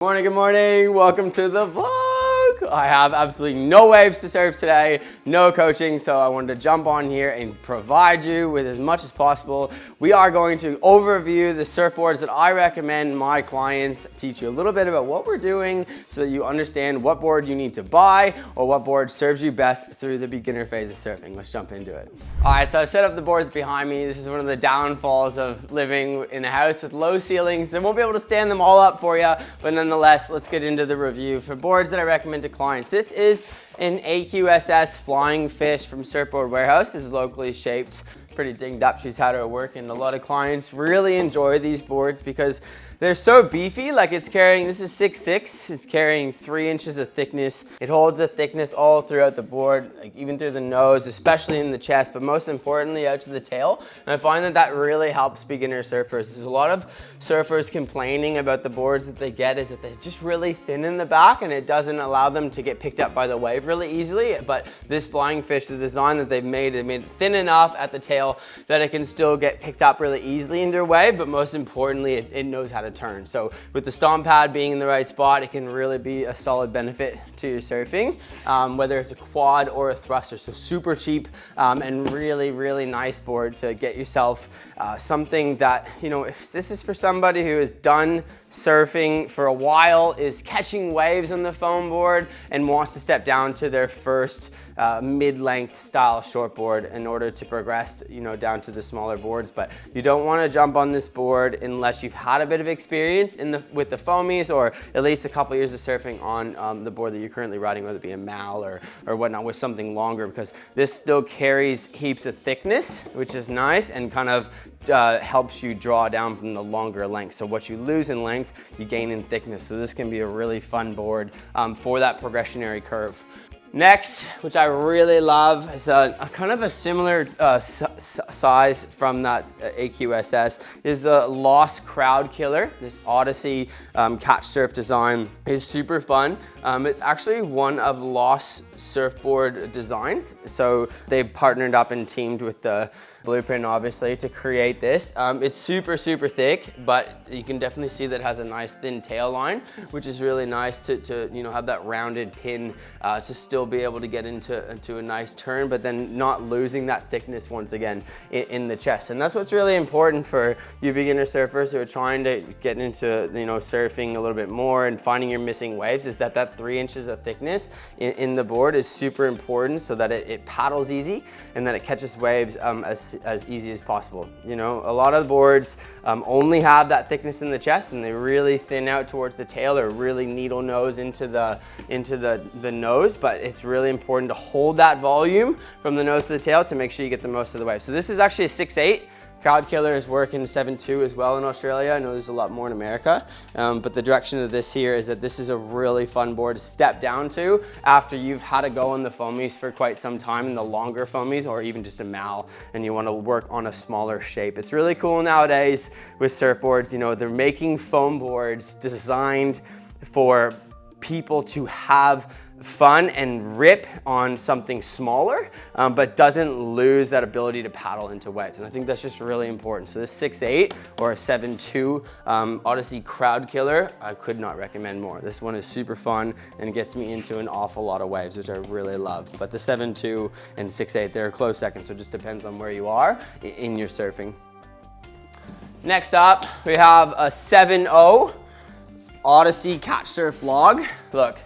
Good morning, welcome to the vlog. I have absolutely no waves to surf today, no coaching, so I wanted to jump on here and provide you with as much as possible. We are going to overview the surfboards that I recommend my clients, teach you a little bit about what we're doing so that you understand what board you need to buy or what board serves you best through the beginner phase of surfing. Let's jump into it. All right, so I've set up the boards behind me. This is one of the downfalls of living in a house with low ceilings. I won't be able to stand them all up for you, but nonetheless, let's get into the review for boards that I recommend to clients. This is an AQSS Flying Fish from Surfboard Warehouse. This is locally shaped, pretty dinged up. She's had her work, and a lot of clients really enjoy these boards because they're so beefy. Like it's carrying, this is 6'6", it's carrying 3 inches of thickness. It holds a thickness all throughout the board, like even through the nose, especially in the chest, but most importantly out to the tail. And I find that that really helps beginner surfers. There's a lot of surfers complaining about the boards that they get is that they're just really thin in the back and it doesn't allow them to get picked up by the wave really easily. But this Flying Fish, the design that they've made, it made it thin enough at the tail that it can still get picked up really easily into a wave, but most importantly, it knows how to turn. So with the stomp pad being in the right spot, it can really be a solid benefit to your surfing, whether it's a quad or a thruster. So super cheap and really, really nice board to get yourself something that, you know, if this is for somebody who has done surfing for a while, is catching waves on the foam board and wants to step down to their first mid-length style shortboard in order to progress, you know, down to the smaller boards. But you don't want to jump on this board unless you've had a bit of experience with the foamies, or at least a couple years of surfing on the board that you're currently riding, whether it be a mal or whatnot, with something longer, because this still carries heaps of thickness, which is nice, and kind of helps you draw down from the longer length. So what you lose in length, you gain in thickness. So this can be a really fun board for that progressionary curve. Next, which I really love, is a kind of a similar size from that AQSS, is the Lost Crowd Killer. This Odysea catch surf design is super fun. It's actually one of Lost surfboard designs. So they partnered up and teamed with the Blueprint, obviously, to create this. It's super, super thick, but you can definitely see that it has a nice thin tail line, which is really nice to you know, have that rounded pin to still be able to get into a nice turn, but then not losing that thickness once again in the chest. And that's what's really important for you beginner surfers who are trying to get into, you know, surfing a little bit more and finding your missing waves, is that 3 inches of thickness in the board is super important, so that it paddles easy and that it catches waves as easy as possible. You know, a lot of the boards only have that thickness in the chest and they really thin out towards the tail, or really needle nose into the nose, but it's really important to hold that volume from the nose to the tail to make sure you get the most of the wave. So this is actually a 6'8". Crowd Killers work in 7'2" as well in Australia. I know there's a lot more in America, but the direction of this here is that this is a really fun board to step down to after you've had to go on the foamies for quite some time, in the longer foamies, or even just a mal, and you want to work on a smaller shape. It's really cool nowadays with surfboards. You know, they're making foam boards designed for people to have fun and rip on something smaller, but doesn't lose that ability to paddle into waves. And I think that's just really important. So this 6'8" or a 7'2" Odysea Crowd Killer, I could not recommend more. This one is super fun and it gets me into an awful lot of waves, which I really love. But the 7'2" and 6'8", they're a close second, so it just depends on where you are in your surfing. Next up, we have a 7'0" Odysea Catch Surf Log. Look,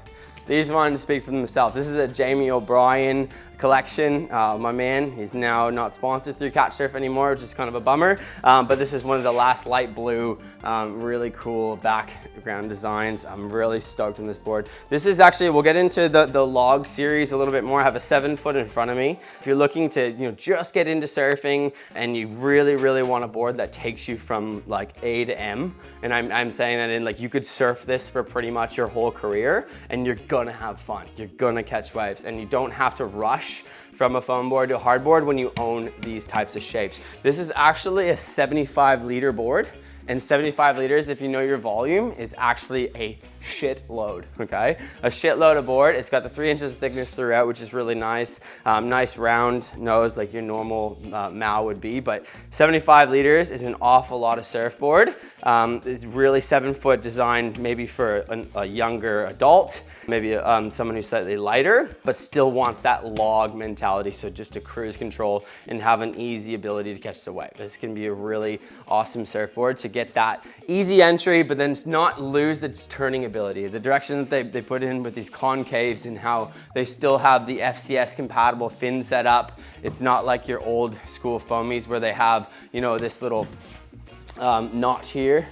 these ones speak for themselves. This is a Jamie O'Brien collection. My man, he's now not sponsored through Catch Surf anymore, which is kind of a bummer. But this is one of the last light blue, really cool background designs. I'm really stoked on this board. This is actually, we'll get into the log series a little bit more. I have a 7-foot in front of me. If you're looking to, you know, just get into surfing and you really, really want a board that takes you from like A to M, and I'm saying that in like, you could surf this for pretty much your whole career and you're gonna have fun. You're gonna catch waves and you don't have to rush from a foam board to a hard board when you own these types of shapes. This is actually a 75-liter board. And 75 liters, if you know your volume, is actually a shitload, okay? A shitload of board. It's got the 3 inches of thickness throughout, which is really nice. Nice round nose like your normal Mao would be, but 75 liters is an awful lot of surfboard. It's really 7-foot designed maybe for a younger adult, maybe someone who's slightly lighter, but still wants that log mentality. So just to cruise control and have an easy ability to catch the wave. This can be a really awesome surfboard to get that easy entry, but then not lose its turning ability. The direction that they put in with these concaves and how they still have the FCS compatible fin set up. It's not like your old school foamies where they have, you know, this little notch here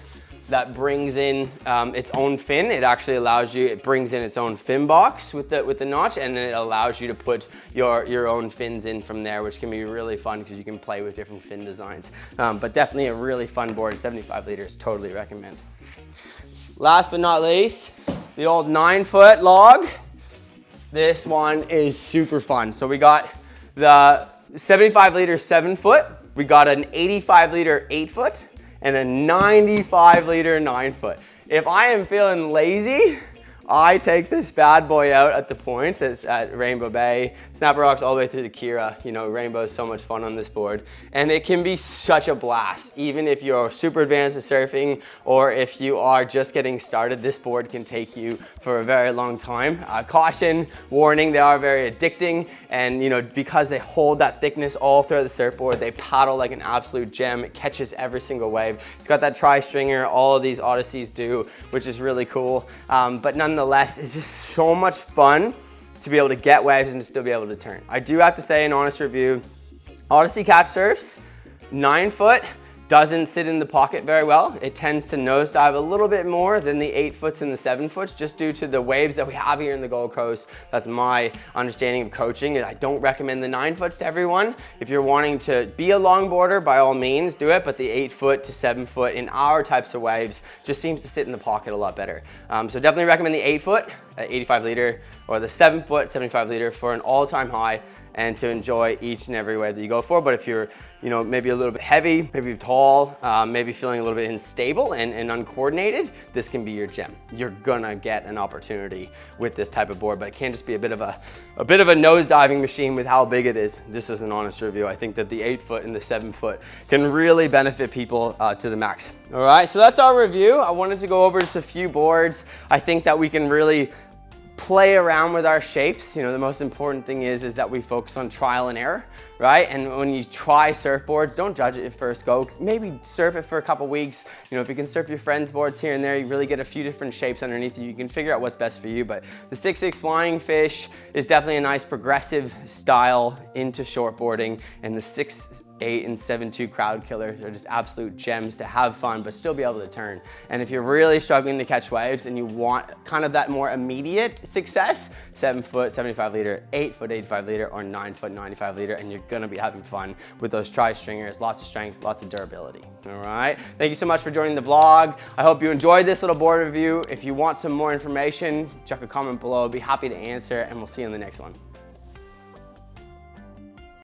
that brings in its own fin. It actually allows you, it brings in its own fin box with the notch, and then it allows you to put your own fins in from there, which can be really fun because you can play with different fin designs. But definitely a really fun board. 75 liters, totally recommend. Last but not least, the old 9-foot log. This one is super fun. So we got the 75 liter 7-foot, we got an 85 liter 8-foot, and a 95 liter 9-foot. If I am feeling lazy, I take this bad boy out at the points. It's at Rainbow Bay, Snapper Rocks all the way through to Kira. You know, Rainbow is so much fun on this board. And it can be such a blast. Even if you're super advanced at surfing or if you are just getting started, this board can take you for a very long time. Caution, warning, they are very addicting. And you know, because they hold that thickness all throughout the surfboard, they paddle like an absolute gem. It catches every single wave. It's got that tri-stringer, all of these Odysseys do, which is really cool. But nonetheless, it's just so much fun to be able to get waves and to still be able to turn. I do have to say, an honest review, Odyssey catch surfs, 9-foot, doesn't sit in the pocket very well. It tends to nosedive a little bit more than the 8-foots and the 7-foots just due to the waves that we have here in the Gold Coast. That's my understanding of coaching. I don't recommend the 9-foots to everyone. If you're wanting to be a longboarder, by all means do it, but the 8-foot to 7-foot in our types of waves just seems to sit in the pocket a lot better. So definitely recommend the 8-foot at 85 liter or the 7-foot 75 liter for an all-time high and to enjoy each and every wave that you go for. But if you're, you know, maybe a little bit heavy, maybe tall, maybe feeling a little bit unstable and uncoordinated, this can be your gem. You're gonna get an opportunity with this type of board, but it can't just be a bit of a nose diving machine with how big it is. This is an honest review. I think that the 8-foot and the 7-foot can really benefit people to the max. All right, so that's our review. I wanted to go over just a few boards. I think that we can really play around with our shapes. You know, the most important thing is that we focus on trial and error, right? And when you try surfboards, don't judge it at first go. Maybe surf it for a couple weeks. You know, if you can surf your friends' boards here and there, you really get a few different shapes underneath you. You can figure out what's best for you. But the 6'6" Flying Fish is definitely a nice progressive style into shortboarding, and the 6'8" and 7'2" Crowd Killers are just absolute gems to have fun but still be able to turn. And if you're really struggling to catch waves and you want kind of that more immediate success, 7-foot 75 liter, 8-foot 85 liter, or 9-foot 95 liter, and you're gonna be having fun with those tri-stringers. Lots of strength, lots of durability. All right, thank you so much for joining the vlog. I hope you enjoyed this little board review. If you want some more information, chuck a comment below. I'd be happy to answer, and we'll see you in the next one.